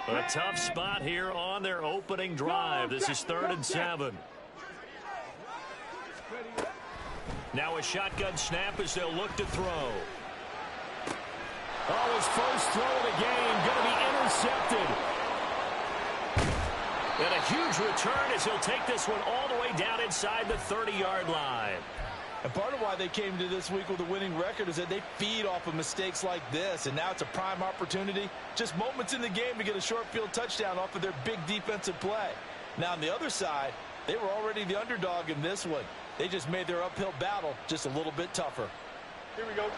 A tough spot here on their opening drive. This is 3rd and 7. Now a shotgun snap as they'll look to throw. Oh, his first throw of the game going to be intercepted. And a huge return as he'll take this one all the way down inside the 30-yard line. And part of why they came to this week with a winning record is that they feed off of mistakes like this. And now it's a prime opportunity, just moments in the game to get a short field touchdown off of their big defensive play. Now on the other side, they were already the underdog in this one. They just made their uphill battle just a little bit tougher. Here we go.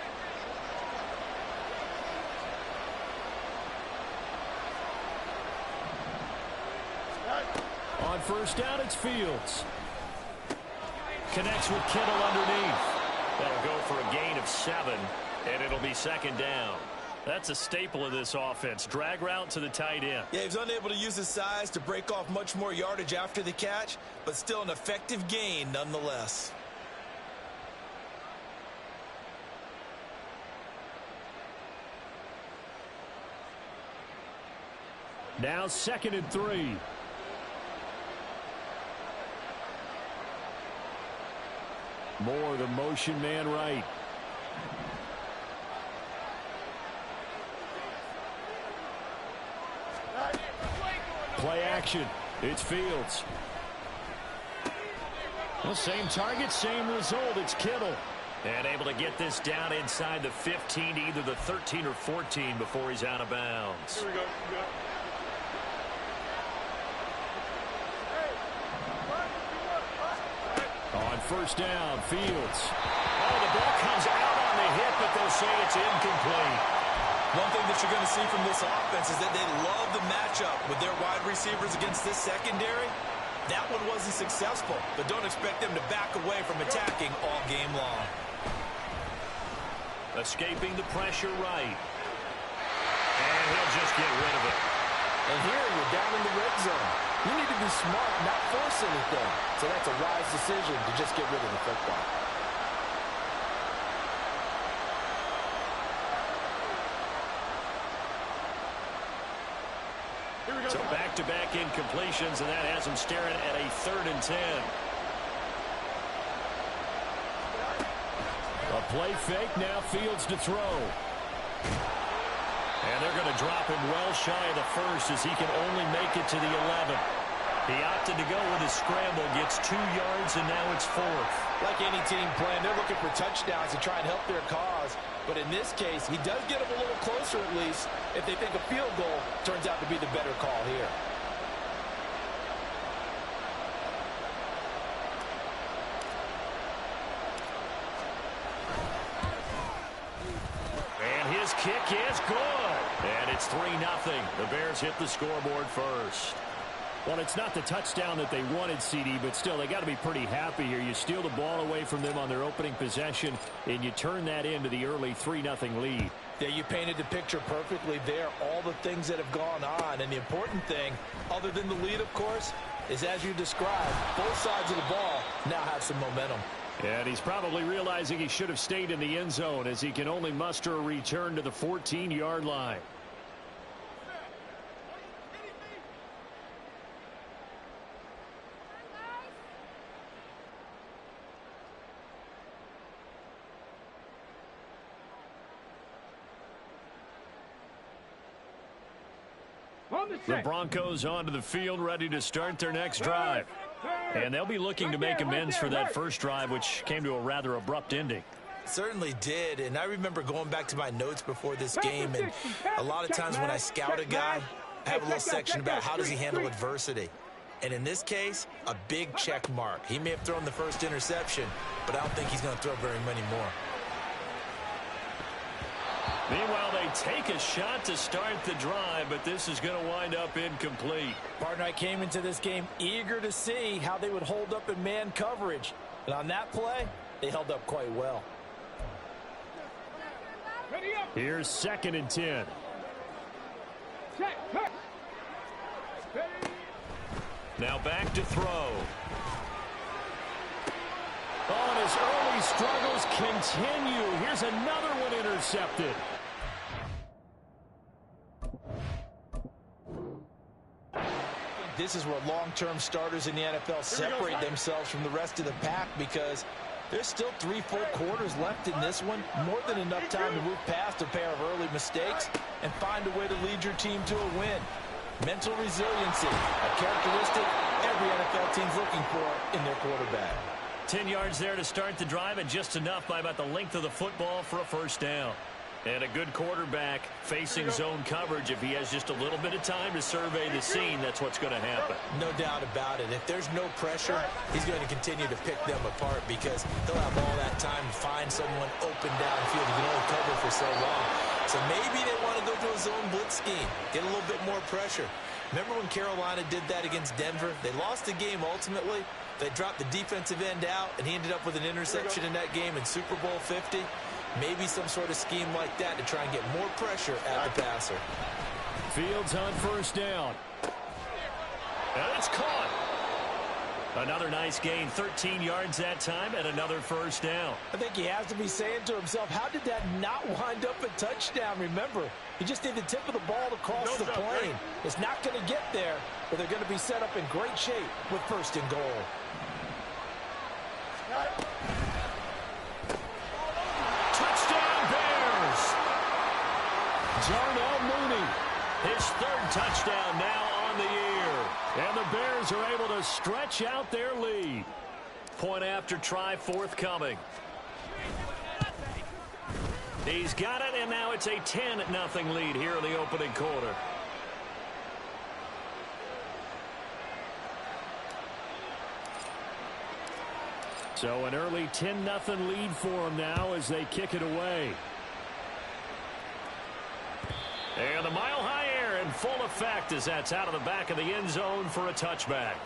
On first down, it's Fields. Connects with Kittle underneath. That'll go for a gain of 7, and it'll be 2nd down. That's a staple of this offense. Drag route to the tight end. Yeah, he was unable to use his size to break off much more yardage after the catch, but still an effective gain nonetheless. Now 2nd and 3. Moore, the motion man right. Play action. It's Fields. Well, same target, same result. It's Kittle. And able to get this down inside the 15 to either the 13 or 14 before he's out of bounds. Here we go. On first down, Fields. Oh, the ball comes out on the hit, but they'll say it's incomplete. One thing that you're going to see from this offense is that they love the matchup with their wide receivers against this secondary. That one wasn't successful, but don't expect them to back away from attacking all game long. Escaping the pressure right. And he'll just get rid of it. And here you're down in the red zone. You need to be smart, not force anything. So that's a wise decision to just get rid of the football. So back-to-back incompletions, and that has him staring at a 3rd and 10. A play fake, now Fields to throw. And they're going to drop him well shy of the 1st as he can only make it to the 11. He opted to go with his scramble, gets 2 yards, and now it's 4th. Like any team playing, they're looking for touchdowns to try and help their cause. But in this case, he does get them a little closer at least if they think a field goal turns out to be the better call here. And his kick is good. And it's 3-0. The Bears hit the scoreboard first. Well, it's not the touchdown that they wanted, CD, but still, they got to be pretty happy here. You steal the ball away from them on their opening possession, and you turn that into the early 3-0 lead. Yeah, you painted the picture perfectly there, all the things that have gone on. And the important thing, other than the lead, of course, is as you described, both sides of the ball now have some momentum. And he's probably realizing he should have stayed in the end zone as he can only muster a return to the 14-yard line. The Broncos onto the field, ready to start their next drive. And they'll be looking to make amends for that first drive, which came to a rather abrupt ending. Certainly did, and I remember going back to my notes before this game, and a lot of times when I scout a guy, I have a little section about how does he handle adversity. And in this case, a big check mark. He may have thrown the first interception, but I don't think he's going to throw very many more. Meanwhile, they take a shot to start the drive, but this is going to wind up incomplete. Partner, I came into this game eager to see how they would hold up in man coverage. And on that play, they held up quite well. Here's 2nd and 10. Now back to throw. Oh, and his early struggles continue. Here's another one intercepted. this is where long-term starters in the NFL separate themselves from the rest of the pack, because there's still 3 full quarters left in this one. More than enough time to move past a pair of early mistakes and find a way to lead your team to a win. Mental resiliency, a characteristic every NFL team's looking for in their quarterback. 10 yards there to start the drive, and just enough by about the length of the football for a first down. And a good quarterback facing zone coverage. If he has just a little bit of time to survey the scene, that's what's going to happen. No doubt about it. If there's no pressure, he's going to continue to pick them apart, because he'll have all that time to find someone open downfield. He can only cover for so long. So maybe they want to go to a zone blitz scheme, get a little bit more pressure. Remember when Carolina did that against Denver? They lost the game ultimately. They dropped the defensive end out, and he ended up with an interception in that game in Super Bowl 50. Maybe some sort of scheme like that to try and get more pressure at the passer. Fields on first down. And it's caught. Another nice gain, 13 yards that time, and another first down. I think he has to be saying to himself, how did that not wind up a touchdown? Remember, he just did the tip of the ball across the plane. It's not going to get there, but they're going to be set up in great shape with first and goal. Touchdown, Bears! Darnell Mooney, his 3rd touchdown now on the year. And the Bears are able to stretch out their lead. Point after try forthcoming. He's got it, and now it's a 10-0 lead here in the opening quarter. So an early 10-0 lead for them now as they kick it away. And the mile-high air in full effect as that's out of the back of the end zone for a touchback.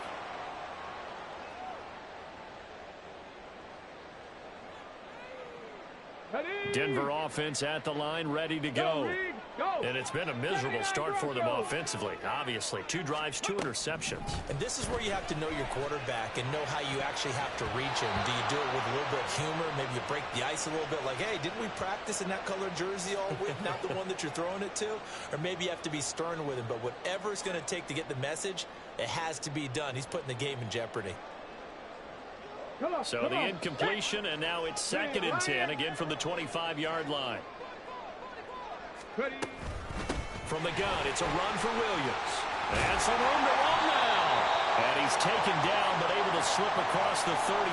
Denver offense at the line, ready to go. And it's been a miserable start for them offensively. Obviously, 2 drives, 2 interceptions. And this is where you have to know your quarterback and know how you actually have to reach him. Do you do it with a little bit of humor? Maybe you break the ice a little bit, like, hey, didn't we practice in that colored jersey all week, not the one that you're throwing it to? Or maybe you have to be stern with him. But whatever it's going to take to get the message, it has to be done. He's putting the game in jeopardy. So the incompletion, and now it's 2nd and 10, again from the 25-yard line. From the gun, it's a run for Williams. And some room to run now. And he's taken down, but able to slip across the 35.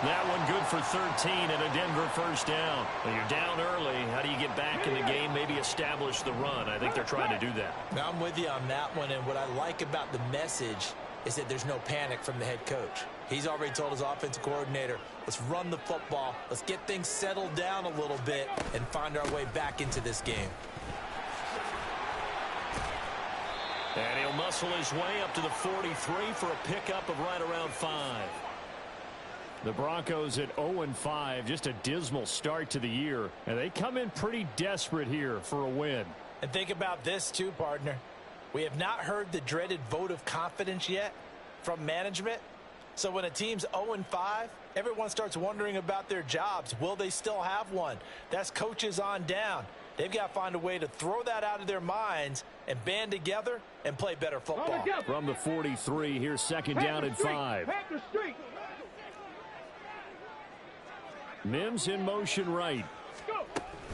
That one good for 13 and a Denver first down. When you're down early, how do you get back in the game, maybe establish the run? I think they're trying to do that. Now, I'm with you on that one, and what I like about the message is that there's no panic from the head coach. He's already told his offensive coordinator, let's run the football, let's get things settled down a little bit and find our way back into this game. And he'll muscle his way up to the 43 for a pickup of right around 5. The Broncos at 0-5, just a dismal start to the year, and they come in pretty desperate here for a win. And think about this too, partner. We have not heard the dreaded vote of confidence yet from management. So when a team's 0-5, everyone starts wondering about their jobs. Will they still have one? That's coaches on down. They've got to find a way to throw that out of their minds and band together and play better football. From the 43, here's 2nd down and 5. Mims in motion right.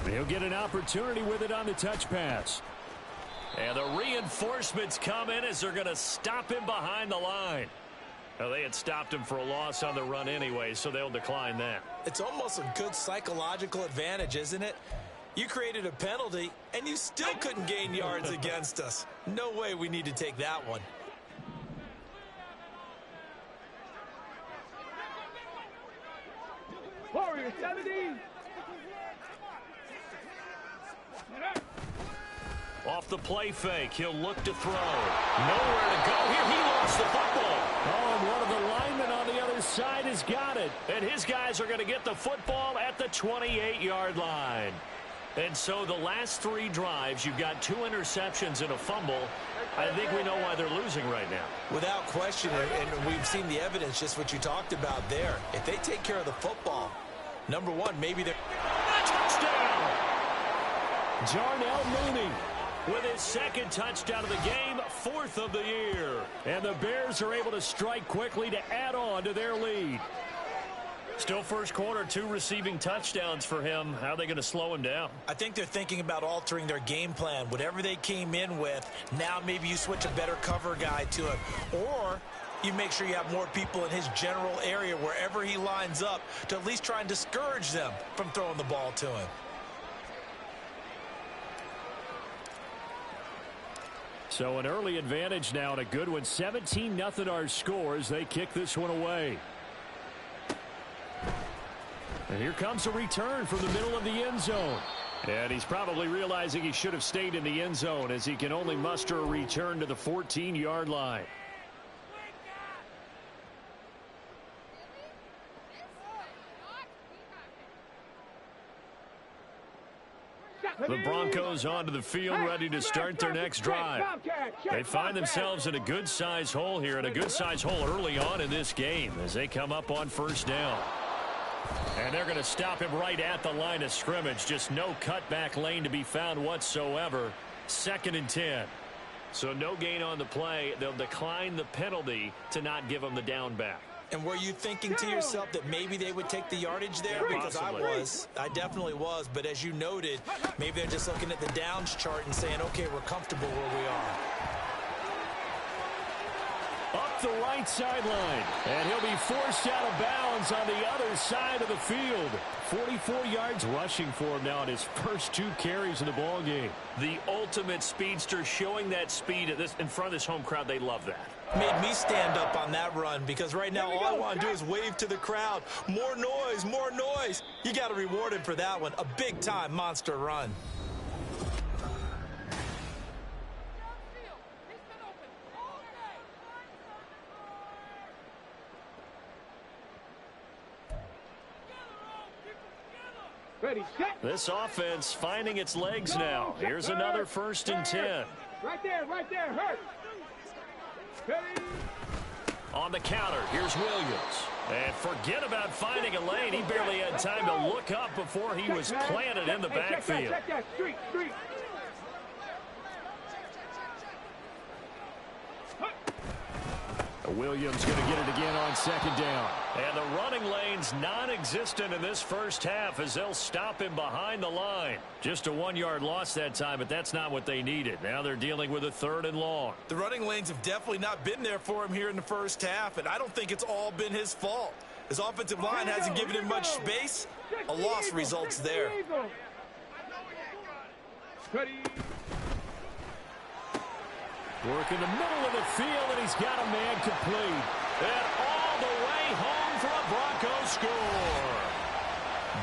He'll get an opportunity with it on the touch pass. And the reinforcements come in as they're going to stop him behind the line. Well, they had stopped him for a loss on the run anyway, so they'll decline that. It's almost a good psychological advantage, isn't it? You created a penalty, and you still couldn't gain yards against us. No way we need to take that one. Warrior 70. Off the play fake, he'll look to throw. Nowhere to go here. He lost the football. Oh, and one of the linemen on the other side has got it. And his guys are going to get the football at the 28-yard line. And so the last 3 drives, you've got 2 interceptions and a fumble. I think we know why they're losing right now. Without question, and we've seen the evidence, just what you talked about there. If they take care of the football, #1, maybe they're... Touchdown! Darnell Mooney. with his second touchdown of the game, 4th of the year. And the Bears are able to strike quickly to add on to their lead. Still first quarter, 2 receiving touchdowns for him. How are they going to slow him down? I think they're thinking about altering their game plan. Whatever they came in with, now maybe you switch a better cover guy to it. Or you make sure you have more people in his general area wherever he lines up to at least try and discourage them from throwing the ball to him. So an early advantage now and a good one. 17-0 our score as they kick this one away. And here comes a return from the middle of the end zone. And he's probably realizing he should have stayed in the end zone as he can only muster a return to the 14-yard line. The Broncos onto the field, ready to start their next drive. They find themselves in a good-sized hole here, and a good-sized hole early on in this game as they come up on first down. And they're going to stop him right at the line of scrimmage. Just no cutback lane to be found whatsoever. 2nd and 10. So no gain on the play. They'll decline the penalty to not give him the down back. And were you thinking to yourself that maybe they would take the yardage there? Because I definitely was. But as you noted, maybe they're just looking at the downs chart and saying, okay, we're comfortable where we are. Up the right sideline, and he'll be forced out of bounds on the other side of the field. 44 yards rushing for him now in his first 2 carries of the ball game. The ultimate speedster, showing that speed in front of this home crowd. They love that. Made me stand up on that run because right now all I want to do is wave to the crowd. More noise, more noise. You got to reward him for that one. A big-time monster run. This offense finding its legs now. Here's another 1st and 10. Right there, hurt. On the counter, here's Williams. And forget about finding a lane. He barely had time to look up before he was planted in the backfield. Check that, street. Williams going to get it again on 2nd down. And the running lane's non-existent in this first half as they'll stop him behind the line. Just a 1-yard loss that time, but that's not what they needed. Now they're dealing with a 3rd and long. The running lanes have definitely not been there for him here in the first half, and I don't think it's all been his fault. His offensive line hasn't given him much space. A loss results there. Work in the middle of the field, and he's got a man complete. And all the way home for a Broncos score.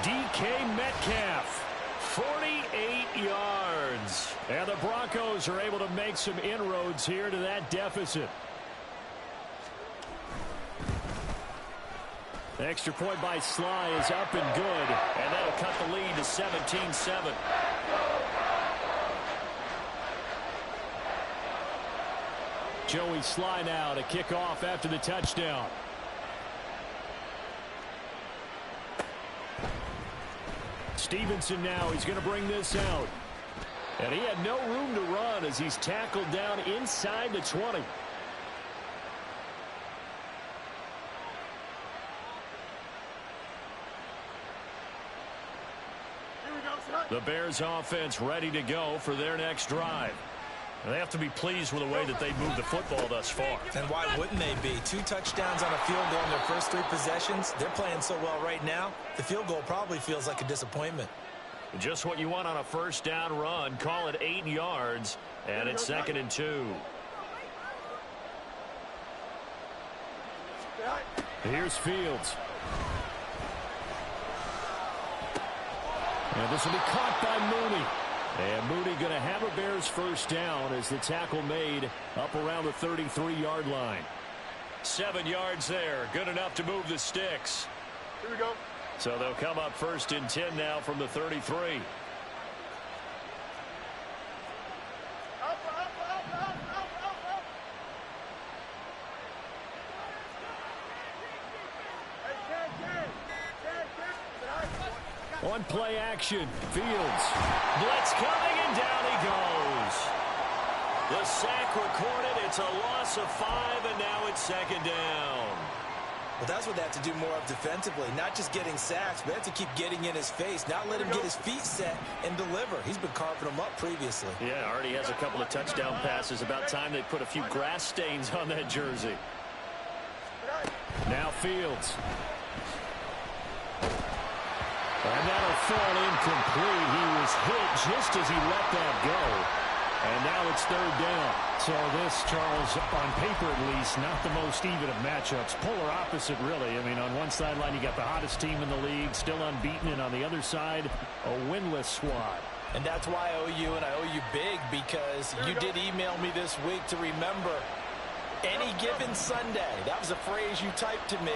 DK Metcalf, 48 yards. And the Broncos are able to make some inroads here to that deficit. The extra point by Sly is up and good, and that'll cut the lead to 17-7. Joey Sly now to kick off after the touchdown. Stevenson now, he's going to bring this out. And he had no room to run as he's tackled down inside the 20. The Bears offense ready to go for their next drive. They have to be pleased with the way that they moved the football thus far. And why wouldn't they be? 2 touchdowns on a field goal in their first 3 possessions. They're playing so well right now, the field goal probably feels like a disappointment. Just what you want on a first down run. Call it 8 yards, and it's 2nd and 2. Here's Fields. And this will be caught by Mooney. And Mooney going to have a Bears first down as the tackle made up around the 33-yard line. 7 yards there. Good enough to move the sticks. Here we go. So they'll come up 1st and 10 now from the 33. On play action, Fields. Blitz coming, and down he goes. The sack recorded. It's a loss of 5, and now it's second down. Well, that's what they have to do more of defensively. Not just getting sacks, but they have to keep getting in his face. Not let him get his feet set and deliver. He's been carving them up previously. Yeah, already has a couple of touchdown passes. About time they put a few grass stains on that jersey. Now Fields. And that'll fall incomplete. He was hit just as he let that go. And now it's third down. So this, Charles, on paper at least, not the most even of matchups. Polar opposite, really. I mean, on one sideline, you got the hottest team in the league, still unbeaten, and on the other side, a winless squad. And that's why I owe you, and I owe you big, because you did email me this week to remember any given Sunday. That was a phrase you typed to me,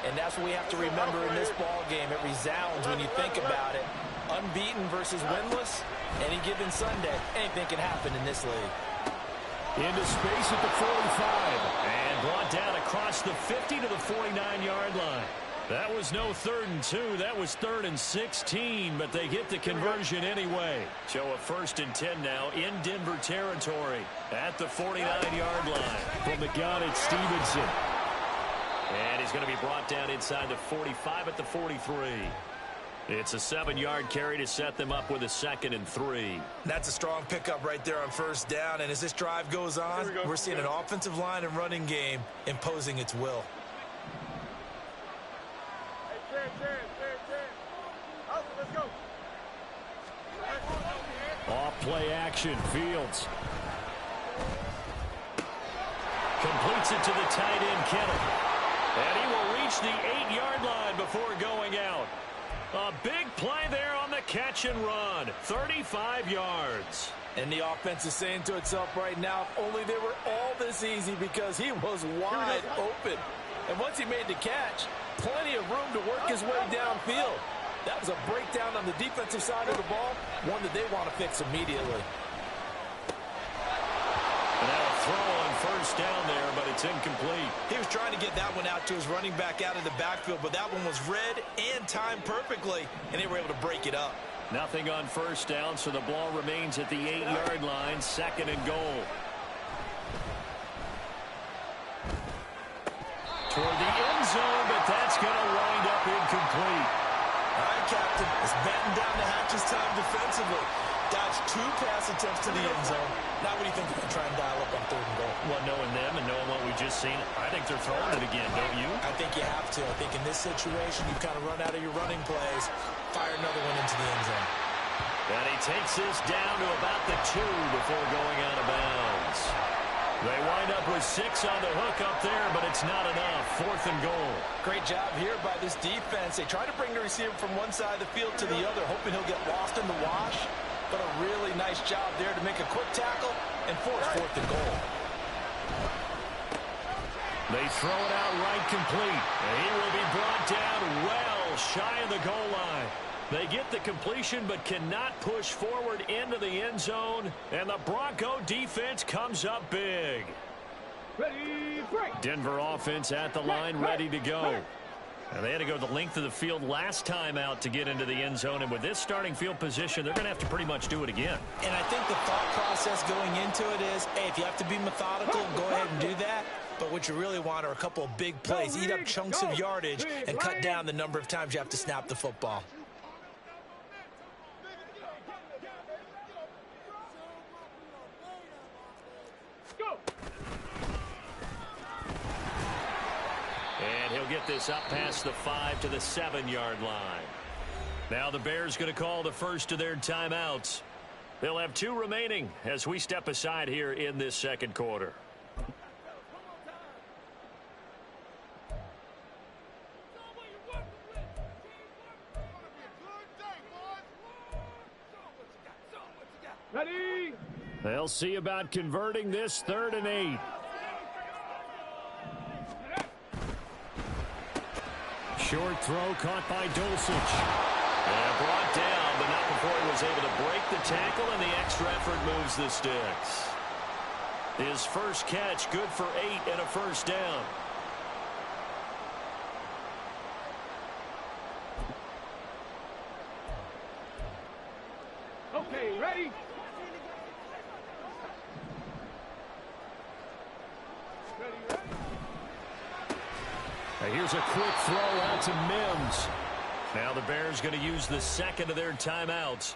and that's what we have to remember in this ball game. It resounds when you think about it. Unbeaten versus winless, any given Sunday, anything can happen in this league. Into space at the 45. And brought down across the 50 to the 49-yard line. That was no 3rd and 2. That was 3rd and 16, but they get the conversion anyway. So a 1st and 10 now in Denver territory at the 49-yard line. From the gun, it's Stevenson. And he's going to be brought down inside the 45 at the 43. It's a 7-yard carry to set them up with a 2nd and 3. That's a strong pickup right there on first down. And as this drive goes on, we're seeing an offensive line and running game imposing its will. Let's go. Off play action, Fields. Completes it to the tight end, Kittle. And he will reach the 8-yard line before going out. A big play there on the catch and run. 35 yards. And the offense is saying to itself right now, if only they were all this easy, because he was wide open. And once he made the catch, plenty of room to work his way downfield. That was a breakdown on the defensive side of the ball, one that they want to fix immediately. And now a throw on first down there, but it's incomplete. He was trying to get that one out to his running back out of the backfield, but that one was read and timed perfectly, and they were able to break it up. Nothing on first down, so the ball remains at the 8-yard line, 2nd and goal. Toward the end zone, but that's going to wind up incomplete. All right, Captain, it's batting down the hatches time defensively. Dodged 2 pass attempts to the end zone. Now what do you think you can try and dial up on 3rd and goal? Well, knowing them and knowing what we just seen, I think they're throwing it again, don't you? I think you have to. I think in this situation, you kind of run out of your running plays, fire another one into the end zone. And he takes this down to about the 2 before going out of bounds. They wind up with 6 on the hook up there, but it's not enough. 4th and goal. Great job here by this defense. They try to bring the receiver from one side of the field to the other, hoping he'll get lost in the wash. But a really nice job there to make a quick tackle and force 4th and goal. They throw it out right complete. And he will be brought down well shy of the goal line. They get the completion but cannot push forward into the end zone. And the Bronco defense comes up big. Ready, break. Denver offense at the line, ready to go. And they had to go the length of the field last time out to get into the end zone. And with this starting field position, they're going to have to pretty much do it again. And I think the thought process going into it is, hey, if you have to be methodical, go ahead and do that. But what you really want are a couple of big plays, eat up chunks of yardage, and cut down the number of times you have to snap the football. And he'll get this up past the 5 to the 7-yard line. Now the Bears going to call the first of their timeouts. They'll have 2 remaining as we step aside here in this second quarter. Ready. They'll see about converting this 3rd and 8. Short throw caught by Dulcich. And brought down, but not before he was able to break the tackle, and the extra effort moves the sticks. His first catch, good for 8 and a first down. Okay, ready. Here's a quick throw out to Mims. Now the Bears going to use the second of their timeouts.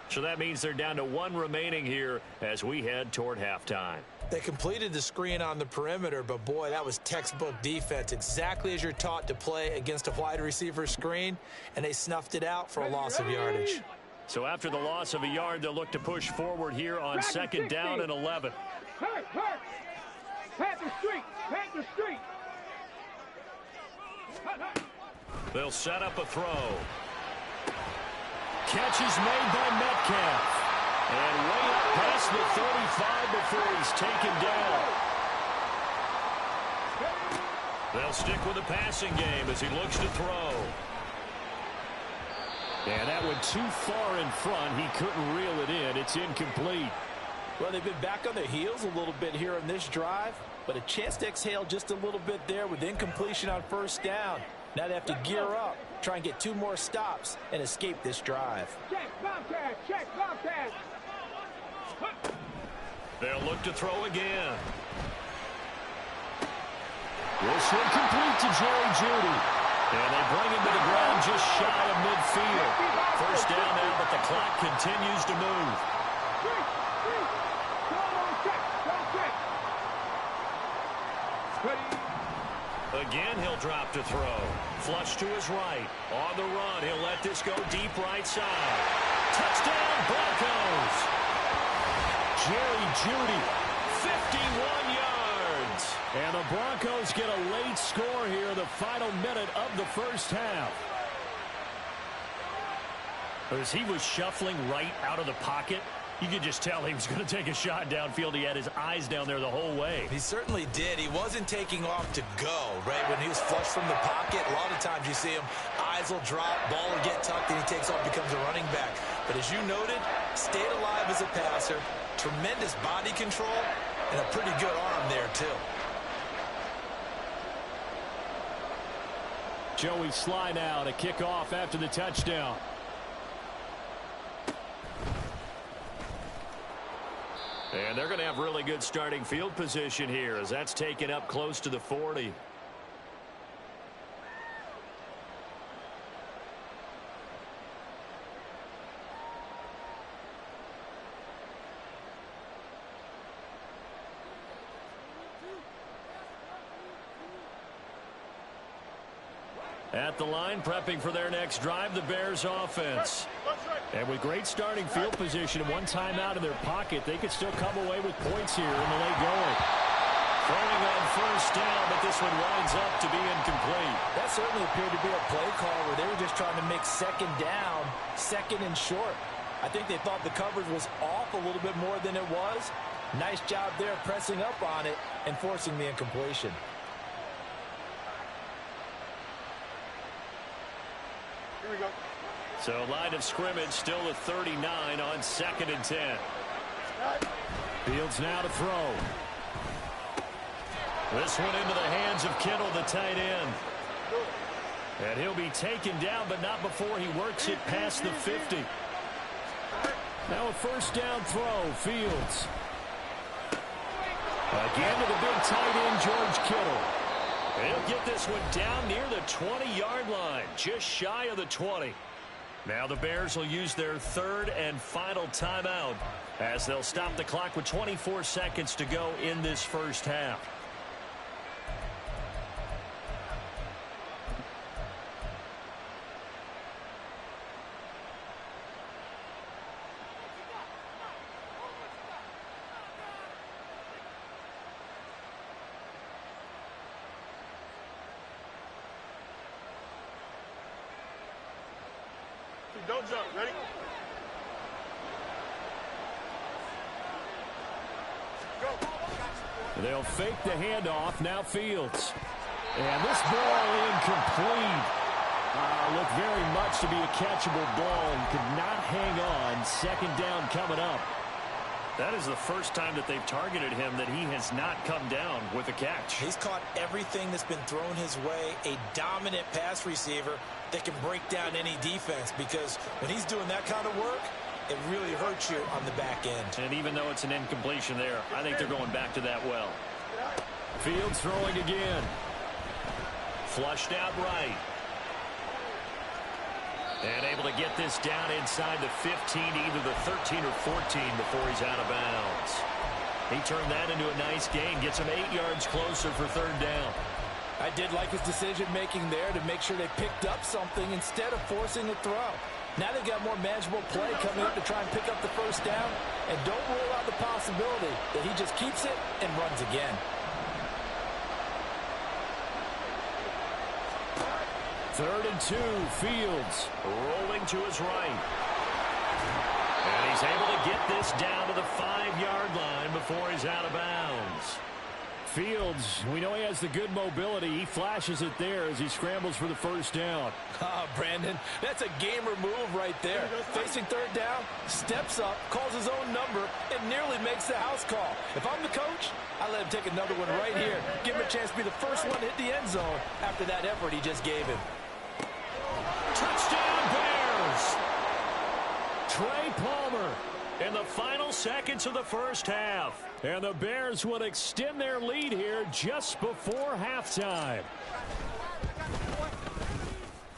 So that means they're down to one remaining here as we head toward halftime. They completed the screen on the perimeter, but boy, that was textbook defense. Exactly as you're taught to play against a wide receiver screen, and they snuffed it out for a loss of yardage. So after the loss of a yard, they'll look to push forward here on second down and 11. Hurt. Panther Street. They'll set up a throw. Catch is made by Metcalf. And way up past the 35 before he's taken down. They'll stick with the passing game as he looks to throw. And that went too far in front. He couldn't reel it in. It's incomplete. Well, they've been back on their heels a little bit here on this drive, but a chance to exhale just a little bit there with incompletion on first down. Now they have to gear up, try and get 2 more stops, and escape this drive. Check, Bobcat. They'll look to throw again. This one complete to Jerry Jeudy. And they bring him to the ground just shy of midfield. First down now, but the clock continues to move. Again, he'll drop to throw. Flush to his right. On the run, he'll let this go deep right side. Touchdown, Broncos! Jerry Jeudy. 51 yards. And the Broncos get a late score here in the final minute of the first half. As he was shuffling right out of the pocket, you could just tell he was going to take a shot downfield. He had his eyes down there the whole way. He certainly did. He wasn't taking off to go, right? When he was flushed from the pocket, a lot of times you see him, eyes will drop, ball will get tucked, and he takes off, becomes a running back. But as you noted, stayed alive as a passer, tremendous body control, and a pretty good arm there, too. Joey Sly now to kick off after the touchdown. And they're going to have really good starting field position here as that's taken up close to the 40. At the line, prepping for their next drive, the Bears offense. And with great starting field position and one timeout in their pocket, they could still come away with points here in the late going. Throwing on first down, but this one winds up to be incomplete. That certainly appeared to be a play call where they were just trying to make second down, second and short. I think they thought the coverage was off a little bit more than it was. Nice job there pressing up on it and forcing the incompletion. Here we go. So line of scrimmage still at 39 on 2nd and 10. Fields now to throw. This one into the hands of Kittle, the tight end. And he'll be taken down, but not before he works it past the 50. Now a first down throw. Fields. Again to the big tight end, George Kittle. He'll get this one down near the 20-yard line, just shy of the 20. Now the Bears will use their third and final timeout as they'll stop the clock with 24 seconds to go in this first half. Don't jump. Ready? Go. They'll fake the handoff. Now Fields. And this ball incomplete. Looked very much to be a catchable ball and could not hang on. Second down coming up. That is the first time that they've targeted him that he has not come down with a catch. He's caught everything that's been thrown his way. A dominant pass receiver that can break down any defense, because when he's doing that kind of work, it really hurts you on the back end. And even though it's an incompletion there, I think they're going back to that well. Fields throwing again. flushed out right. And able to get this down inside the 15, either the 13 or 14 before he's out of bounds. He turned that into a nice gain, gets him 8 yards closer for third down. I did like his decision-making there to make sure they picked up something instead of forcing a throw. Now they've got more manageable play coming up to try and pick up the first down, and don't rule out the possibility that he just keeps it and runs again. Third and 2, Fields rolling to his right. And he's able to get this down to the 5-yard line before he's out of bounds. Fields, we know he has the good mobility. He flashes it there as he scrambles for the first down. Brandon, that's a gamer move right there. Facing third down, steps up, calls his own number, and nearly makes the house call. If I'm the coach, I let him take another one right here. Give him a chance to be the first one to hit the end zone after that effort he just gave him. Touchdown, Bears! Trey Palmer in the final seconds of the first half. And the Bears will extend their lead here just before halftime.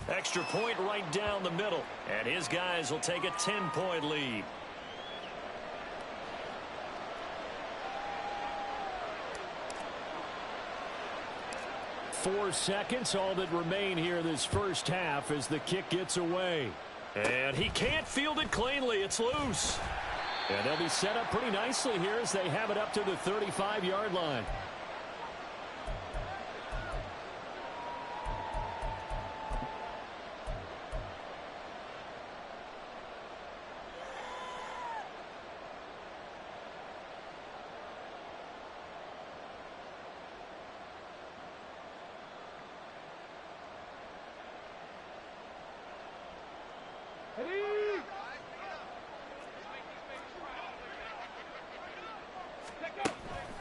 Extra point right down the middle. And his guys will take a 10-point lead. Four seconds, all that remain here this first half as the kick gets away. And he can't field it cleanly. It's loose. And they'll be set up pretty nicely here as they have it up to the 35-yard line.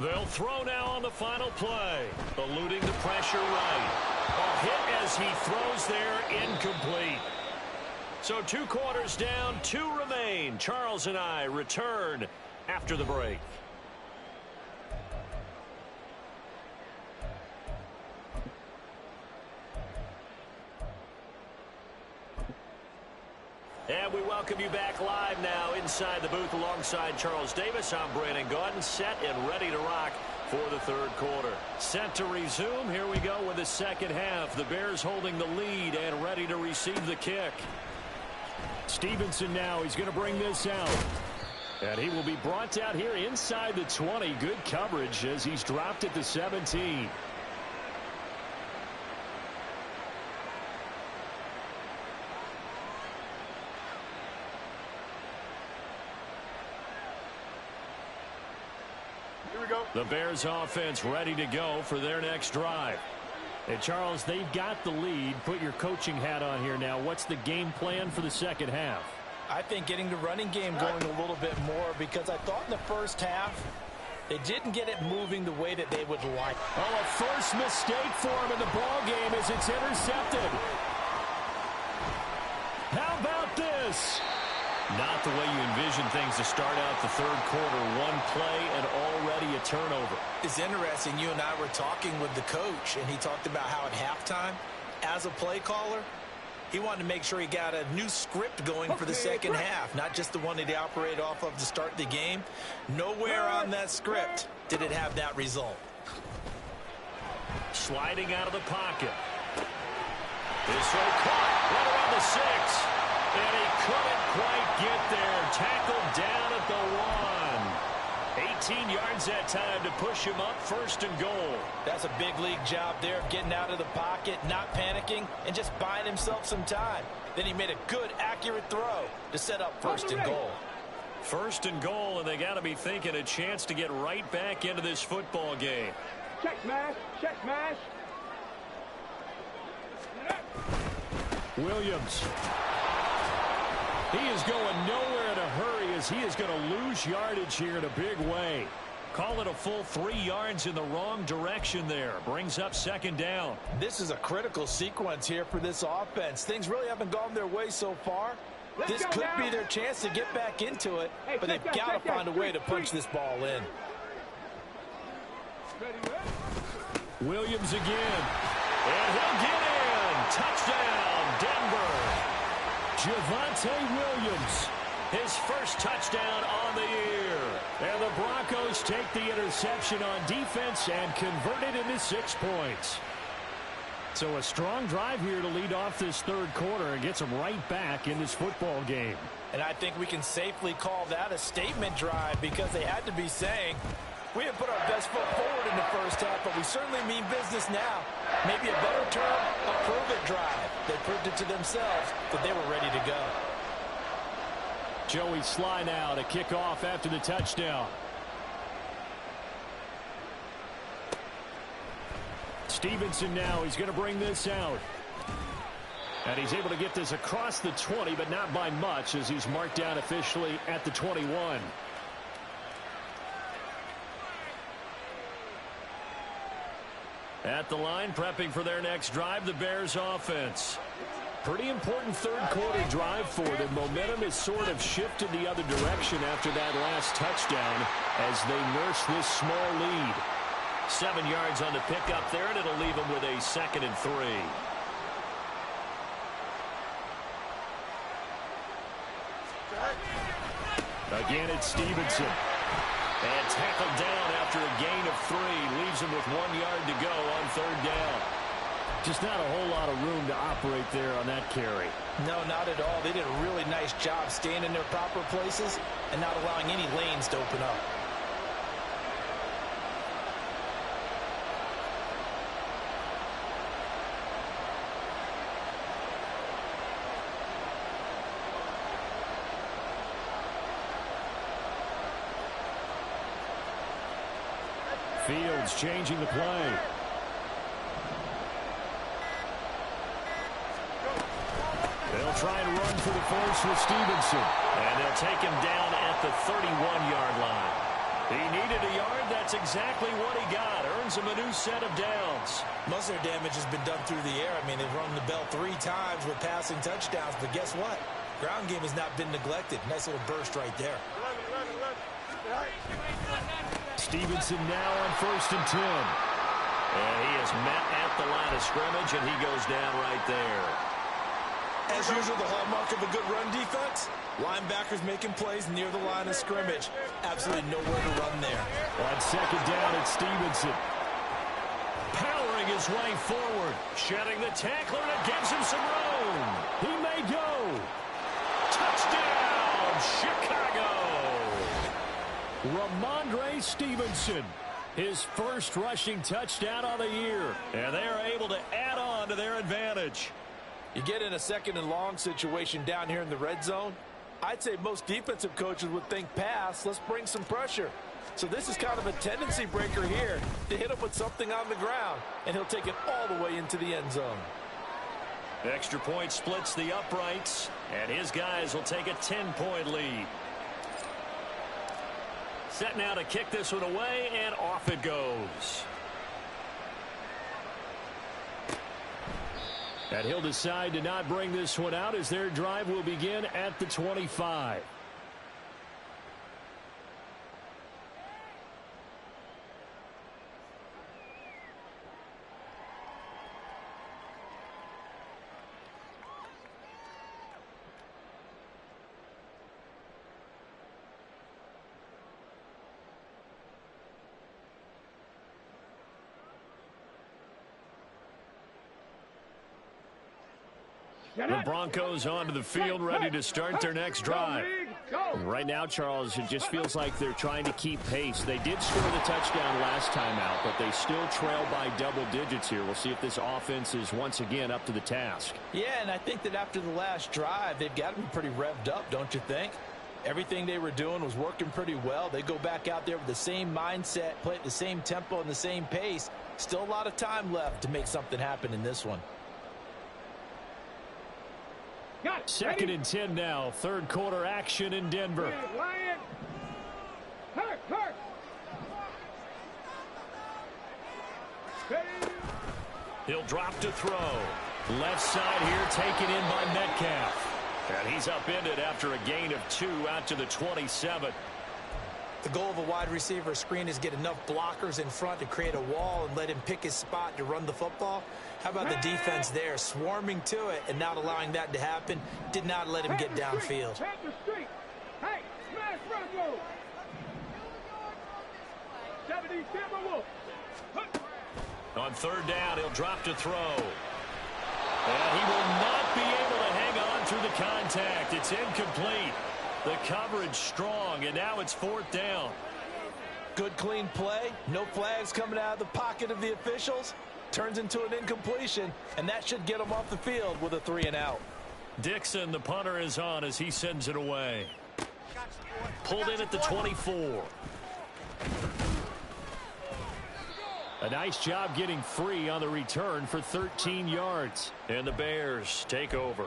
They'll throw now on the final play. Eluding the pressure right. A hit as he throws there, incomplete. So 2 quarters down, 2 remain. Charles and I return after the break. And we welcome you back live now inside the booth alongside Charles Davis. I'm Brandon Gaudin, set and ready to rock for the third quarter. Set to resume. Here we go with the second half. The Bears holding the lead and ready to receive the kick. Stevenson now, he's going to bring this out. And he will be brought out here inside the 20. Good coverage as he's dropped at the 17. The Bears offense ready to go for their next drive. And Charles, they've got the lead. Put your coaching hat on here now. What's the game plan for the second half? I think getting the running game going a little bit more, because I thought in the first half they didn't get it moving the way that they would like. Oh, a first mistake for him in the ball game as it's intercepted. How about this? Not the way you envision things to start out the third quarter. One play and already a turnover. It's interesting. You and I were talking with the coach, and he talked about how at halftime, as a play caller, he wanted to make sure he got a new script going for the second half, not just the one that he operated off of to start the game. Nowhere on that script did it have that result. Sliding out of the pocket. This throw caught right around the 6. And he couldn't quite get there. Tackled down at the 1. 18 yards that time to push him up, first and goal. That's a big league job there, getting out of the pocket, not panicking, and just buying himself some time. Then he made a good, accurate throw to set up first and goal. First and goal, and they got to be thinking a chance to get right back into this football game. Check smash, check smash. Williams. He is going nowhere in a hurry as he is going to lose yardage here in a big way. Call it a full 3 yards in the wrong direction there. Brings up second down. This is a critical sequence here for this offense. Things really haven't gone their way so far. This could be their chance to get back into it, but they've got to find a way to punch this ball in. Williams again. And he'll get in. Touchdown, Denver. Javonte Williams, his first touchdown on the year. And the Broncos take the interception on defense and convert it into 6 points. So a strong drive here to lead off this third quarter and gets them right back in this football game. And I think we can safely call that a statement drive because they had to be saying, we have put our best foot forward in the first half, but we certainly mean business now. Maybe a better term, a prove-it drive. They proved it to themselves that they were ready to go. Joey Sly now to kick off after the touchdown. Stevenson now, he's going to bring this out. And he's able to get this across the 20, but not by much as he's marked down officially at the 21. At the line, prepping for their next drive, the Bears offense. Pretty important third quarter drive for them. Momentum has sort of shifted the other direction after that last touchdown as they nurse this small lead. 7 yards on the pickup there, and it'll leave them with a 2nd and 3. Again, it's Stevenson. And tackled down after a gain of 3. Leaves him with 1 yard to go on 3rd down. Just not a whole lot of room to operate there on that carry. No, not at all. They did a really nice job staying in their proper places and not allowing any lanes to open up. Fields changing the play. They'll try and run for the force with Stevenson. And they'll take him down at the 31-yard line. He needed a yard. That's exactly what he got. Earns him a new set of downs. Most of their damage has been done through the air. I mean, they've rung the bell 3 times with passing touchdowns. But guess what? Ground game has not been neglected. Nice little burst right there. Stevenson now on 1st and 10. And he is met at the line of scrimmage, and he goes down right there. As usual, the hallmark of a good run defense, linebackers making plays near the line of scrimmage. Absolutely nowhere to run there. On 2nd down, it's Stevenson. Powering his way forward. Shedding the tackler, and it gives him some room. He may go. Touchdown, Chicago. Ramondre Stevenson, his first rushing touchdown of the year. And they are able to add on to their advantage. You get in a 2nd and long situation down here in the red zone, I'd say most defensive coaches would think pass, let's bring some pressure. So this is kind of a tendency breaker here to hit him with something on the ground, and he'll take it all the way into the end zone. Extra point splits the uprights, and his guys will take a 10-point lead. Set now to kick this one away, and off it goes. And he'll decide to not bring this one out as their drive will begin at the 25. The Broncos onto the field, ready to start their next drive. Right now, Charles, it just feels like they're trying to keep pace. They did score the touchdown last time out, but they still trail by double digits here. We'll see if this offense is once again up to the task. Yeah, and I think that after the last drive, they've got to be pretty revved up, don't you think? Everything they were doing was working pretty well. They go back out there with the same mindset, play at the same tempo and the same pace. Still a lot of time left to make something happen in this one. 2nd and 10 now. 3rd quarter action in Denver. He'll drop to throw. Left side here taken in by Metcalf. And he's upended after a gain of 2 out to the 27. The goal of a wide receiver screen is get enough blockers in front to create a wall and let him pick his spot to run the football. How about the defense there, swarming to it and not allowing that to happen? Did not let him get downfield. Hey, smash front row. 70 Timberwolves. On third down, he'll drop to throw. And he will not be able to hang on through the contact. It's incomplete. The coverage strong, and now it's fourth down. Good, clean play. No flags coming out of the pocket of the officials. Turns into an incompletion, and that should get him off the field with a 3-and-out. Dixon, the punter, is on as he sends it away. Pulled in at the 24. A nice job getting free on the return for 13 yards. And the Bears take over.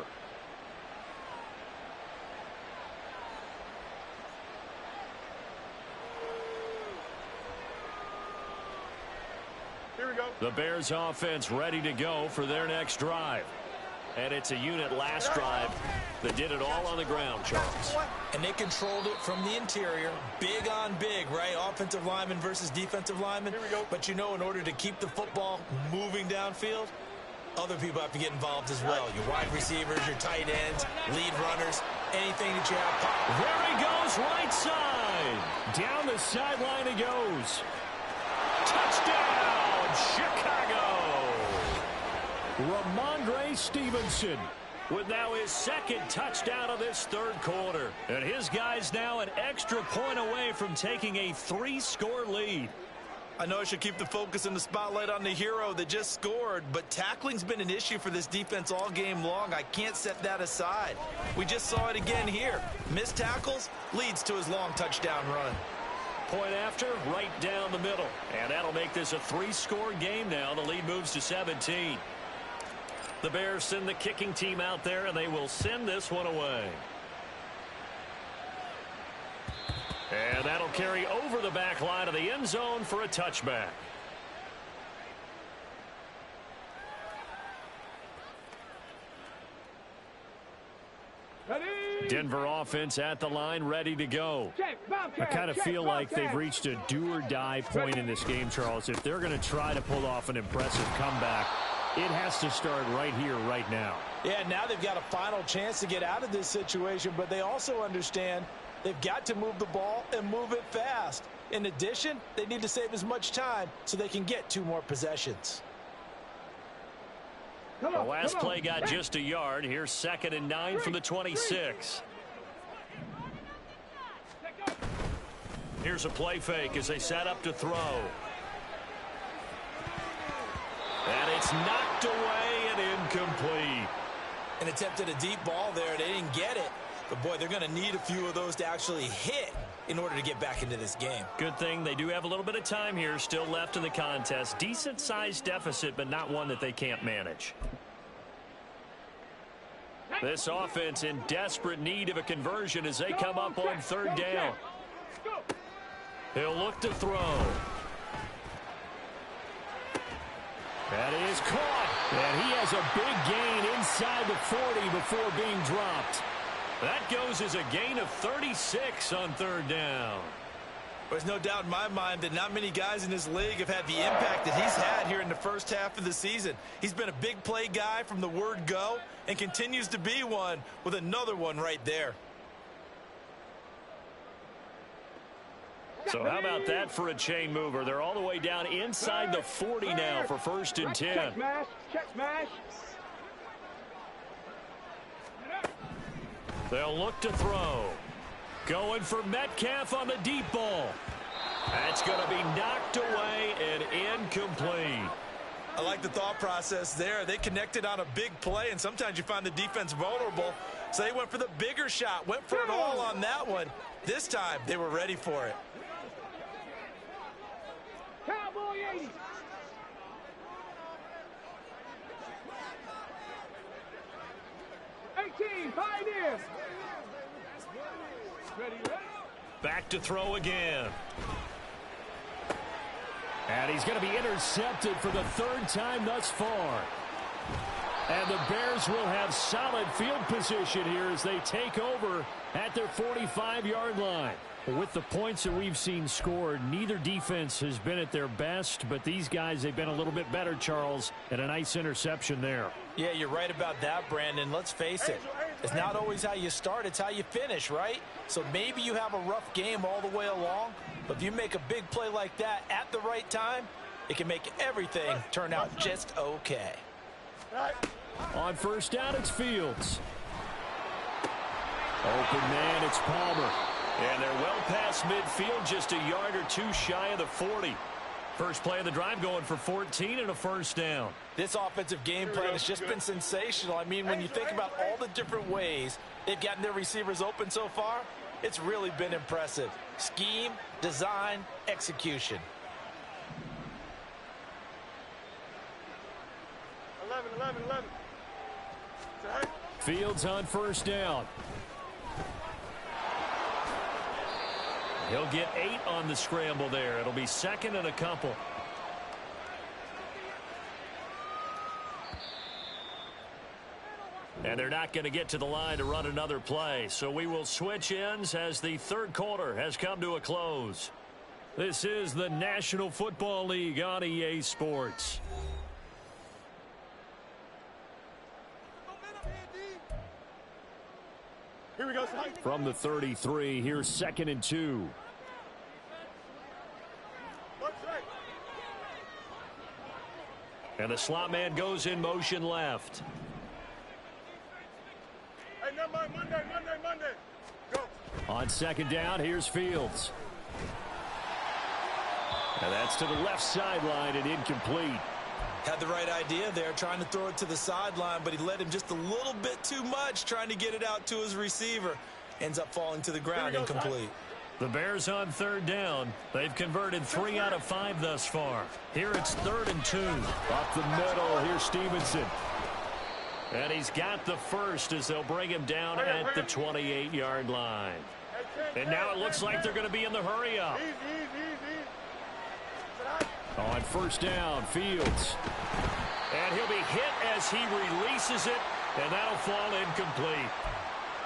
Here we go. The Bears offense ready to go for their next drive. And it's a unit last drive that did it all on the ground, Charles. And they controlled it from the interior. Big on big, right? Offensive lineman versus defensive lineman. Here we go. But you know, in order to keep the football moving downfield, other people have to get involved as well. Your wide receivers, your tight ends, lead runners, anything that you have. There he goes, right side. Down the sideline he goes. Touchdown, Chicago. Ramondre Stevenson with now his second touchdown of this third quarter. And his guys now an extra point away from taking a 3-score lead. I know I should keep the focus and the spotlight on the hero that just scored, but tackling's been an issue for this defense all game long. I can't set that aside. We just saw it again here. Missed tackles leads to his long touchdown run. Point after, right down the middle. And that'll make this a 3-score game now. The lead moves to 17. The Bears send the kicking team out there, and they will send this one away. And that'll carry over the back line of the end zone for a touchback. Denver offense at the line, ready to go. I kind of feel like they've reached a do-or-die point in this game, Charles. If they're going to try to pull off an impressive comeback, it has to start right here, right now. Yeah, now they've got a final chance to get out of this situation, but they also understand they've got to move the ball and move it fast. In addition, they need to save as much time so they can get 2 more possessions. The last play got just a yard. Here's 2nd and 9 from the 26. Here's a play fake as they set up to throw. And it's knocked away and incomplete. And attempted a deep ball there. They didn't get it. But, boy, they're going to need a few of those to actually hit in order to get back into this game. Good thing they do have a little bit of time here still left in the contest. Decent-sized deficit, but not one that they can't manage. This offense in desperate need of a conversion as they come up on 3rd down. He'll look to throw. That is caught. And he has a big gain inside the 40 before being dropped. That goes as a gain of 36 on 3rd down. There's no doubt in my mind that not many guys in this league have had the impact that he's had here in the first half of the season. He's been a big play guy from the word go and continues to be one with another one right there. So how about that for a chain mover? They're all the way down inside the 40 now for 1st and 10. Check smash. Check smash. They'll look to throw. Going for Metcalf on the deep ball. That's going to be knocked away and incomplete. I like the thought process there. They connected on a big play, and sometimes you find the defense vulnerable. So they went for the bigger shot, went for it all on that one. This time, they were ready for it. Cowboy 80. Pioneers. Ready. Back to throw again. And he's going to be intercepted for the 3rd time thus far. And the Bears will have solid field position here as they take over at their 45-yard line. With the points that we've seen scored, neither defense has been at their best, but these guys, they've been a little bit better, Charles, and a nice interception there. Yeah, you're right about that, Brandon. Let's face it. It's not always how you start, it's how you finish, right? So maybe you have a rough game all the way along, but if you make a big play like that at the right time, it can make everything turn out just okay. On first down, it's Fields. Open man, it's Palmer. And they're well past midfield, just a yard or two shy of the 40. First play of the drive going for 14 and a first down. This offensive game plan has just been sensational. I mean, when you think about all the different ways they've gotten their receivers open so far, it's really been impressive. Scheme, design, execution. 11. Fields on first down. He'll get 8 on the scramble there. It'll be second and a couple. And they're not going to get to the line to run another play. So we will switch ends as the third quarter has come to a close. This is the National Football League on EA Sports. Here we go, son. From the 33, here's second and 2. And the slot man goes in motion left. Hey, Monday. Go. On second down, here's Fields. And that's to the left sideline and incomplete. Had the right idea there, trying to throw it to the sideline, but he led him just a little bit too much, trying to get it out to his receiver. Ends up falling to the ground, incomplete. The Bears on third down. They've converted 3 out of 5 thus far. Here it's 3rd and 2. Up the middle, here's Stevenson. And he's got the first as they'll bring him down at the 28-yard line. And now it looks like they're going to be in the hurry-up. On first down, Fields. And he'll be hit as he releases it, and that'll fall incomplete.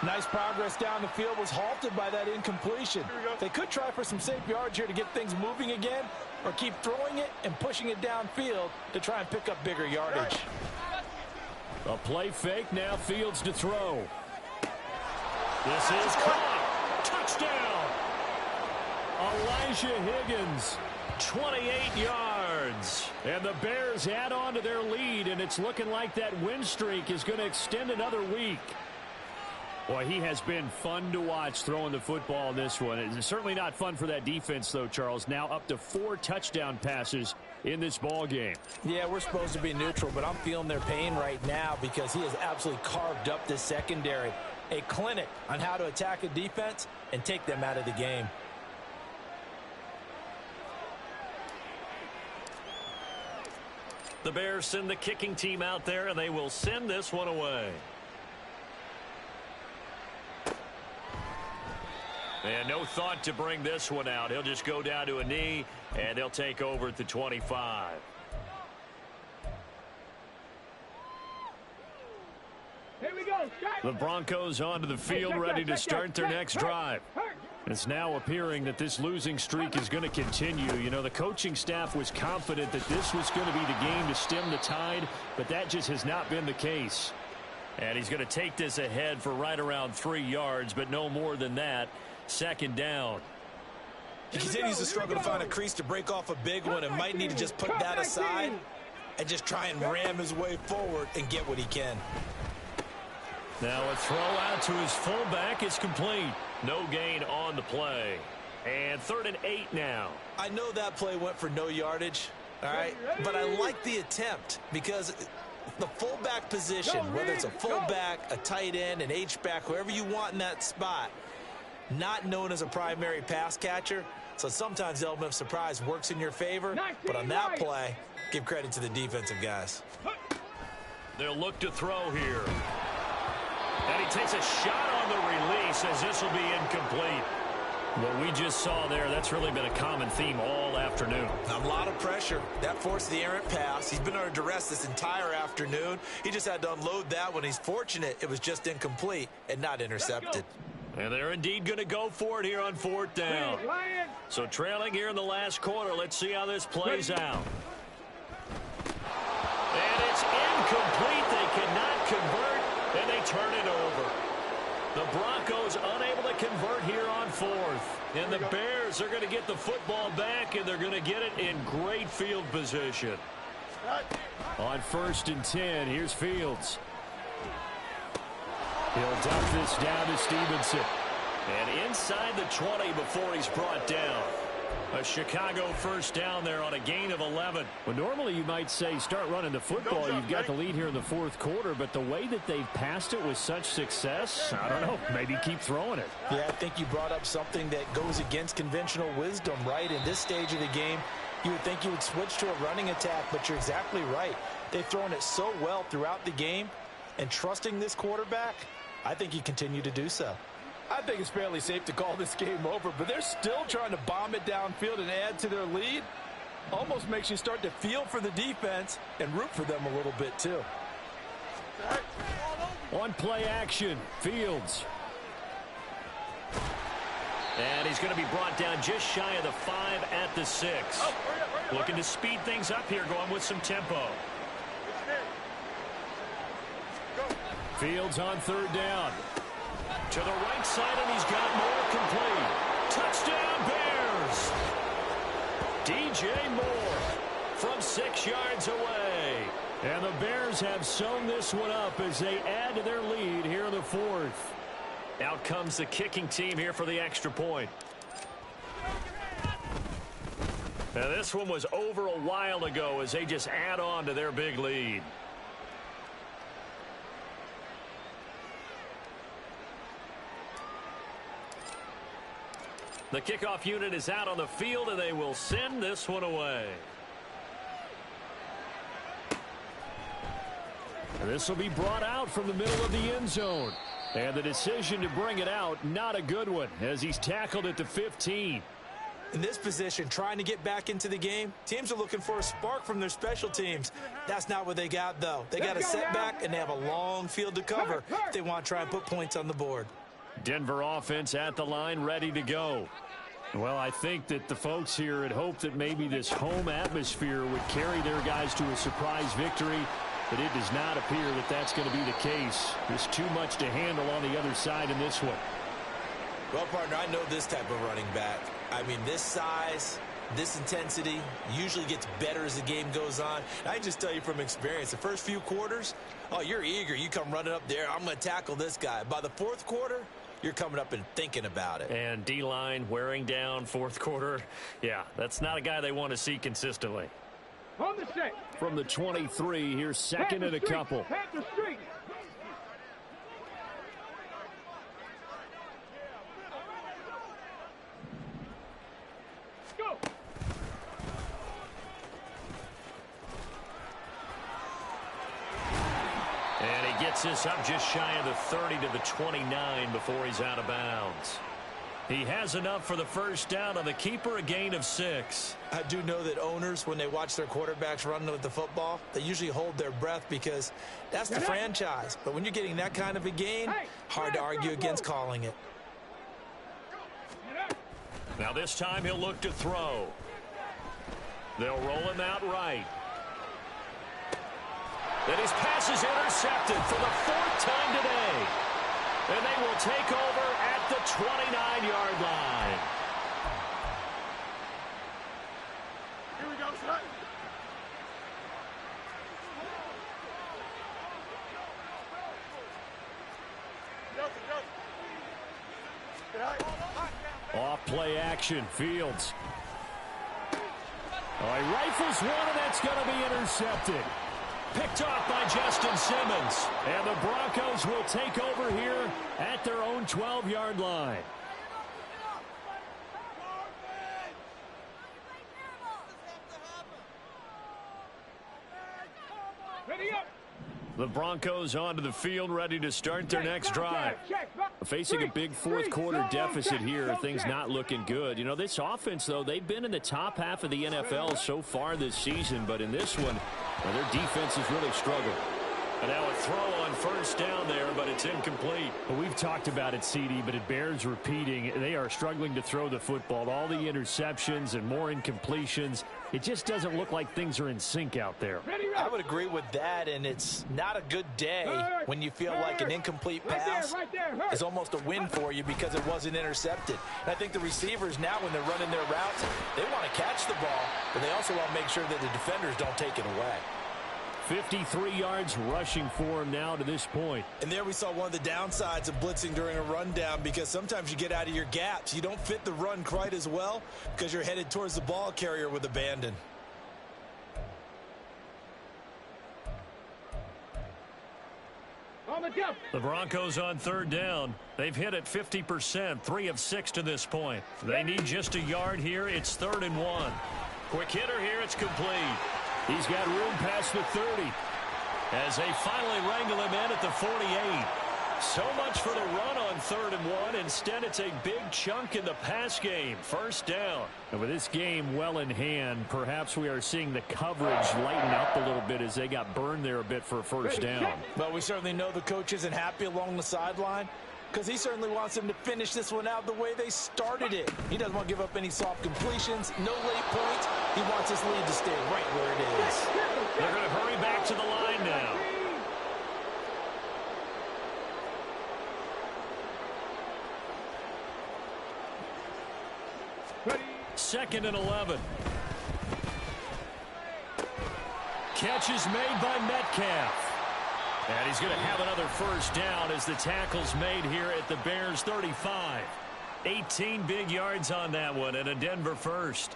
Nice progress down the field, was halted by that incompletion. They could try for some safe yards here to get things moving again, or keep throwing it and pushing it downfield to try and pick up bigger yardage. A play fake, now Fields to throw. This is caught. Touchdown. Elijah Higgins. 28 yards. And the Bears add on to their lead, and it's looking like that win streak is going to extend another week. Boy, he has been fun to watch throwing the football in this one. It's certainly not fun for that defense, though, Charles. Now up to 4 touchdown passes in this ball game. Yeah, we're supposed to be neutral, but I'm feeling their pain right now because he has absolutely carved up this secondary. A clinic on how to attack a defense and take them out of the game. The Bears send the kicking team out there, and they will send this one away. And no thought to bring this one out. He'll just go down to a knee, and he'll take over at the 25. Here we go. The Broncos onto the field, ready to start their next drive. It's now appearing that this losing streak is going to continue. You know, the coaching staff was confident that this was going to be the game to stem the tide, but that just has not been the case. And he's going to take this ahead for right around 3 yards, but no more than that. Second down. He continues to struggle to find a crease to break off a big one and might need to just put that aside and just try and ram his way forward and get what he can. Now a throw out to his fullback is complete. No gain on the play. And 3rd and 8 now. I know that play went for no yardage, all right, but I like the attempt because the fullback position, whether it's a fullback, a tight end, an H-back, whoever you want in that spot, not known as a primary pass catcher, so sometimes the element of surprise works in your favor, but on that play, give credit to the defensive guys. They'll look to throw here. And he takes a shot on the release as this will be incomplete. What we just saw there, that's really been a common theme all afternoon. A lot of pressure. That forced the errant pass. He's been under duress this entire afternoon. He just had to unload that one. He's fortunate it was just incomplete and not intercepted. And they're indeed going to go for it here on 4th down. So trailing here in the last quarter. Let's see how this plays out. And it's incomplete. They cannot convert, and they turn it over. The Broncos unable to convert here on 4th. And the Bears are going to get the football back, and they're going to get it in great field position. On 1st and 10, here's Fields. He'll dump this down to Stevenson. And inside the 20 before he's brought down. A Chicago 1st down there on a gain of 11. Well, normally you might say start running the football. You've got the lead here in the 4th quarter, but the way that they've passed it with such success, I don't know, maybe keep throwing it. Yeah, I think you brought up something that goes against conventional wisdom, right? In this stage of the game, you would think you would switch to a running attack, but you're exactly right. They've thrown it so well throughout the game, and trusting this quarterback, I think you continue to do so. I think it's fairly safe to call this game over, but they're still trying to bomb it downfield and add to their lead. Almost makes you start to feel for the defense and root for them a little bit too. On play action, Fields. And he's going to be brought down just shy of the 5 at the 6. Looking to speed things up here, going with some tempo. Fields on 3rd down. To the right side, and he's got more complete. Touchdown, Bears! DJ Moore from 6 yards away. And the Bears have sewn this one up as they add to their lead here in the 4th. Out comes the kicking team here for the extra point. Now this one was over a while ago as they just add on to their big lead. The kickoff unit is out on the field, and they will send this one away. This will be brought out from the middle of the end zone. And the decision to bring it out, not a good one, as he's tackled at the 15. In this position, trying to get back into the game, teams are looking for a spark from their special teams. That's not what they got, though. They got a setback, and they have a long field to cover if they want to try and put points on the board. Denver offense at the line, ready to go. Well, I think that the folks here had hoped that maybe this home atmosphere would carry their guys to a surprise victory, but it does not appear that that's going to be the case. There's too much to handle on the other side in this one. Well, partner, I know this type of running back. I mean, this size, this intensity usually gets better as the game goes on. I can just tell you from experience, the first few quarters, oh, you're eager. You come running up there. I'm going to tackle this guy. By the 4th quarter, you're coming up and thinking about it. And D-line wearing down 4th quarter. Yeah, that's not a guy they want to see consistently. On the set. From the 23, here's 2nd and a couple. Panther street. Go. And he gets this up just shy of the 30 to the 29 before he's out of bounds. He has enough for the 1st down on the keeper, a gain of 6. I do know that owners, when they watch their quarterbacks run with the football, they usually hold their breath because that's the franchise. But when you're getting that kind of a gain, hard to argue against calling it. Now this time he'll look to throw. They'll roll him out right. And his pass is intercepted for the 4th time today. And they will take over at the 29-yard line. Here we go, son. Off play action, Fields. Oh, he rifles one, and that's going to be intercepted. Picked off by Justin Simmons. And the Broncos will take over here at their own 12-yard line. Ready up. The Broncos onto the field, ready to start their next drive. Facing a big 4th quarter deficit here, things not looking good. You know, this offense, though, they've been in the top half of the NFL so far this season, but in this one, well, their defense has really struggled. And now a throw on first down there, but it's incomplete. Well, we've talked about it, CD, but it bears repeating. They are struggling to throw the football. All the interceptions and more incompletions. It just doesn't look like things are in sync out there. I would agree with that, and it's not a good day when you feel like an incomplete pass is almost a win for you because it wasn't intercepted. And I think the receivers now, when they're running their routes, they want to catch the ball, but they also want to make sure that the defenders don't take it away. 53 yards rushing for him now to this point. And there we saw one of the downsides of blitzing during a rundown, because sometimes you get out of your gaps. You don't fit the run quite as well because you're headed towards the ball carrier with abandon. The Broncos on third down. They've hit it 50%, 3 of 6 to this point. They need just a yard here. It's 3rd and 1. Quick hitter here. It's complete. He's got room past the 30. As they finally wrangle him in at the 48. So much for the run on 3rd and 1. Instead, it's a big chunk in the pass game. First down. And with this game well in hand, perhaps we are seeing the coverage lighten up a little bit as they got burned there a bit for a first down. Well, we certainly know the coach isn't happy along the sideline, because he certainly wants them to finish this one out the way they started it. He doesn't want to give up any soft completions, no late points. He wants his lead to stay right where it is. They're going to hurry back to the line now. Second and 11. Catch is made by Metcalf. And he's going to have another first down as the tackle's made here at the Bears 35. 18 big yards on that one and a Denver first.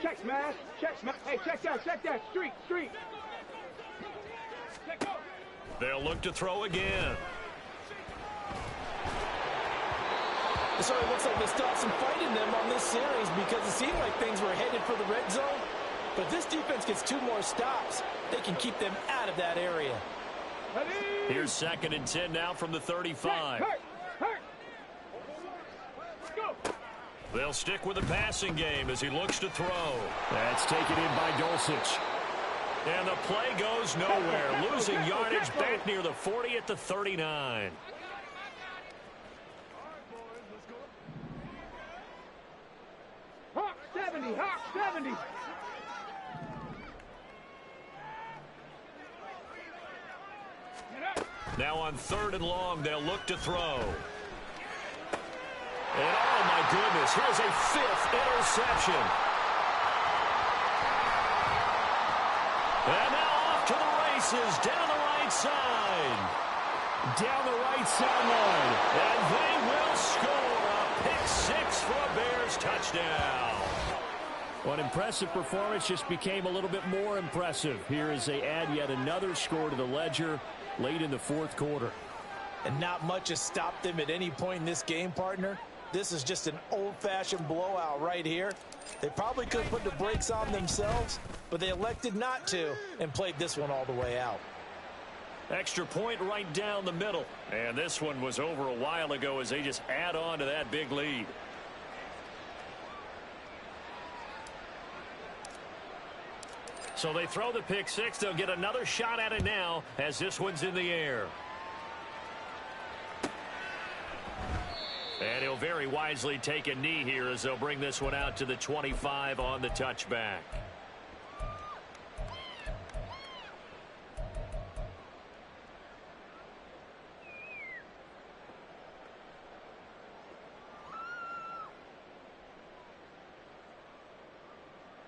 Check smash, check smash. Hey, check that. Street. Check go. They'll look to throw again. It certainly looks like they still have some fight in them on this series, because it seemed like things were headed for the red zone. But if this defense gets 2 more stops, they can keep them out of that area. Here's 2nd and 10 now from the 35. Hurt. Go. They'll stick with the passing game as he looks to throw. That's taken in by Dulcich. And the play goes nowhere. Losing yardage back near the 40 at the 39. Hawk 70. Now on 3rd and long, they'll look to throw. And oh my goodness, here's a 5th interception. And now off to the races, down the right side. Down the right sideline. And they will score a pick 6 for a Bears touchdown. Well, an impressive performance just became a little bit more impressive here as they add yet another score to the ledger late in the 4th quarter. And not much has stopped them at any point in this game, partner. This is just an old-fashioned blowout right here. They probably could have put the brakes on themselves, but they elected not to and played this one all the way out. Extra point right down the middle. And this one was over a while ago as they just add on to that big lead. So they throw the pick 6. They'll get another shot at it now as this one's in the air. And he'll very wisely take a knee here as they'll bring this one out to the 25 on the touchback.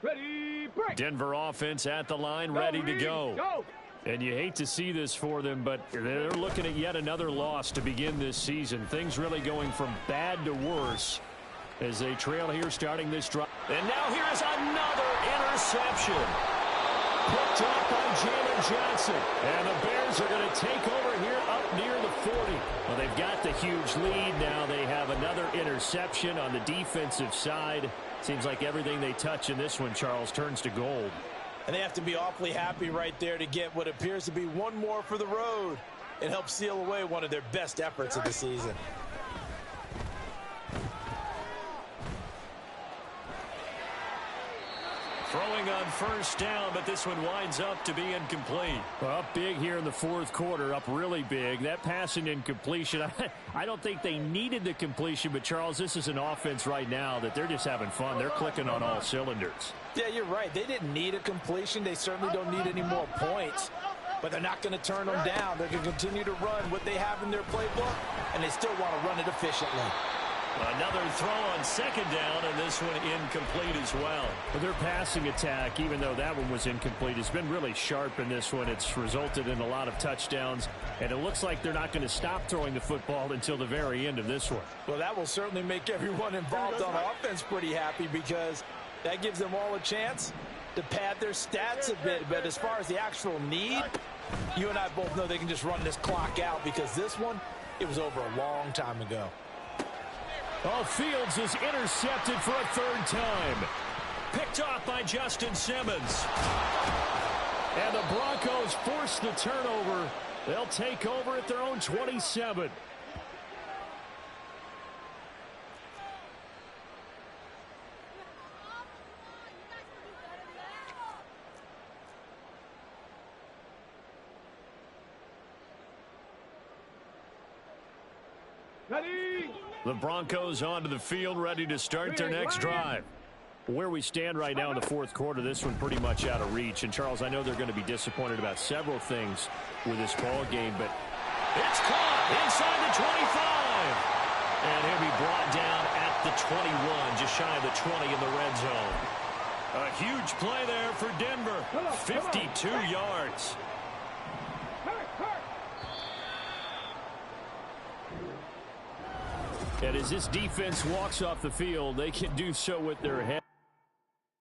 Ready, break. Denver offense at the line, ready to go. And you hate to see this for them, but they're looking at yet another loss to begin this season. Things really going from bad to worse as they trail here starting this drive. And now here's another interception. Picked up by Jalen Johnson. And the Bears are going to take over here up near the 40. Well, they've got the huge lead. Now they have another interception on the defensive side. Seems like everything they touch in this one, Charles, turns to gold. And they have to be awfully happy right there to get what appears to be one more for the road. It helps seal away one of their best efforts of the season. Throwing on first down, but this one winds up to be incomplete. Well, up big here in the fourth quarter, up really big. That passing incompletion, I don't think they needed the completion, but Charles, this is an offense right now that they're just having fun. They're clicking on all cylinders. Yeah, you're right. They didn't need a completion. They certainly don't need any more points, but they're not going to turn them down. They're going to continue to run what they have in their playbook, and they still want to run it efficiently. Another throw on second down, and this one incomplete as well. Their passing attack, even though that one was incomplete, has been really sharp in this one. It's resulted in a lot of touchdowns, and it looks like they're not going to stop throwing the football until the very end of this one. Well, that will certainly make everyone involved on offense pretty happy, because that gives them all a chance to pad their stats a bit. But as far as the actual need, you and I both know they can just run this clock out, because this one, it was over a long time ago. Oh, Fields is intercepted for a third time. Picked off by Justin Simmons. And the Broncos force the turnover. They'll take over at their own 27. Ready? The Broncos onto the field, ready to start their next drive. Where we stand right now in the fourth quarter, this one pretty much out of reach. And, Charles, I know they're going to be disappointed about several things with this ball game, but it's caught inside the 25. And he'll be brought down at the 21, just shy of the 20 in the red zone. A huge play there for Denver, 52 yards. And as this defense walks off the field, they can do so with their head.